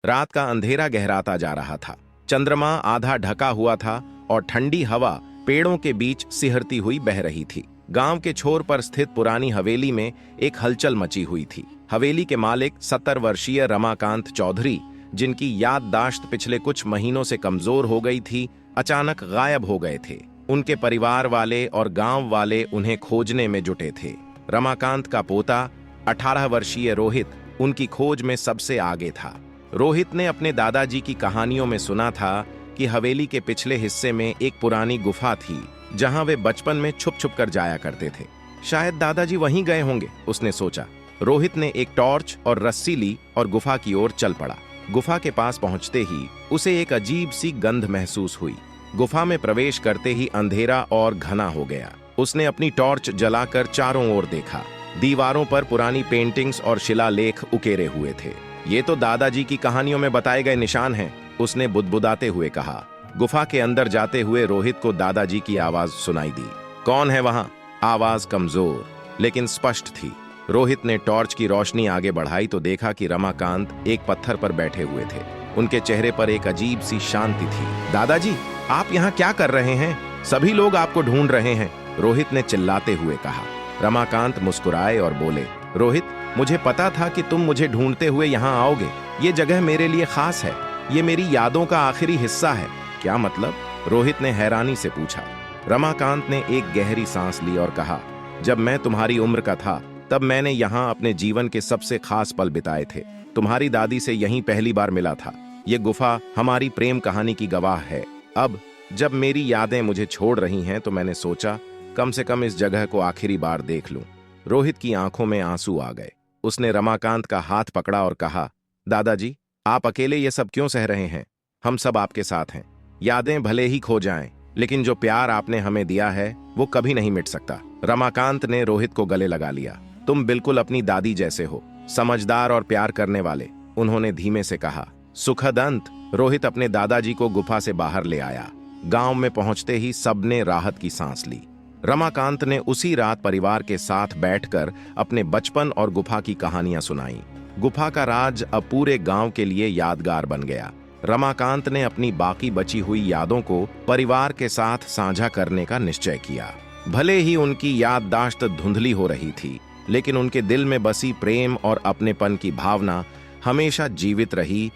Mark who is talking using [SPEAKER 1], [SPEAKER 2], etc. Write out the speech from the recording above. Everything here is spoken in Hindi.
[SPEAKER 1] रात का अंधेरा गहराता जा रहा था। चंद्रमा आधा ढका हुआ था और ठंडी हवा पेड़ों के बीच सिहरती हुई बह रही थी। गांव के छोर पर स्थित पुरानी हवेली में एक हलचल मची हुई थी। हवेली के मालिक 70 वर्षीय रमाकांत चौधरी, जिनकी याददाश्त पिछले कुछ महीनों से कमजोर हो गई थी, अचानक गायब हो गए थे। उनके परिवार वाले और गांव वाले उन्हें खोजने में जुटे थे। रमाकांत का पोता 18 वर्षीय रोहित उनकी खोज में सबसे आगे था। रोहित ने अपने दादाजी की कहानियों में सुना था कि हवेली के पिछले हिस्से में एक पुरानी गुफा थी, जहां वे बचपन में छुप छुप कर जाया करते थे। शायद दादाजी वहीं गए होंगे, उसने सोचा। रोहित ने एक टॉर्च और रस्सी ली और गुफा की ओर चल पड़ा। गुफा के पास पहुंचते ही उसे एक अजीब सी गंध महसूस हुई। गुफा में प्रवेश करते ही अंधेरा और घना हो गया। उसने अपनी टॉर्च जलाकर चारों ओर देखा। दीवारों पर पुरानी पेंटिंग्स और शिलालेख उकेरे हुए थे। ये तो दादाजी की कहानियों में बताए गए निशान हैं, उसने बुदबुदाते हुए कहा। गुफा के अंदर जाते हुए रोहित को दादाजी की आवाज सुनाई दी। कौन है वहां? आवाज कमजोर लेकिन स्पष्ट थी। रोहित ने टॉर्च की रोशनी आगे बढ़ाई तो देखा कि रमाकांत एक पत्थर पर बैठे हुए थे। उनके चेहरे पर एक अजीब सी शांति थी। दादाजी, आप यहाँ क्या कर रहे हैं? सभी लोग आपको ढूंढ रहे हैं, रोहित ने चिल्लाते हुए कहा। रमाकांत मुस्कुराए और बोले, रोहित, मुझे पता था कि तुम मुझे ढूंढते हुए यहाँ आओगे। ये जगह मेरे लिए खास है। ये मेरी यादों का आखिरी हिस्सा है। क्या मतलब? रोहित ने हैरानी से पूछा। रमाकांत ने एक गहरी सांस ली और कहा, जब मैं तुम्हारी उम्र का था तब मैंने यहाँ अपने जीवन के सबसे खास पल बिताए थे। तुम्हारी दादी से यहीं पहली बार मिला था। ये गुफा हमारी प्रेम कहानी की गवाह है। अब जब मेरी यादें मुझे छोड़ रही हैं तो मैंने सोचा कम से कम इस जगह को आखिरी बार देख लूं। रोहित की आंखों में आंसू आ गए। उसने रमाकांत का हाथ पकड़ा और कहा, दादाजी, आप अकेले ये सब क्यों सह रहे हैं? हम सब आपके साथ हैं। यादें भले ही खो जाएं, लेकिन जो प्यार आपने हमें दिया है वो कभी नहीं मिट सकता। रमाकांत ने रोहित को गले लगा लिया। तुम बिल्कुल अपनी दादी जैसे हो, समझदार और प्यार करने वाले, उन्होंने धीमे से कहा। सुखद अंत। रोहित अपने दादाजी को गुफा से बाहर ले आया। गांव में पहुंचते ही सबने राहत की सांस ली। रमाकांत ने उसी रात परिवार के साथ बैठकर अपने बचपन और गुफा की कहानियां सुनाई। गुफा का राज अब पूरे गांव के लिए यादगार बन गया। रमाकांत ने अपनी बाकी बची हुई यादों को परिवार के साथ साझा करने का निश्चय किया। भले ही उनकी याददाश्त धुंधली हो रही थी, लेकिन उनके दिल में बसी प्रेम और अपनेपन की भावना हमेशा जीवित रही।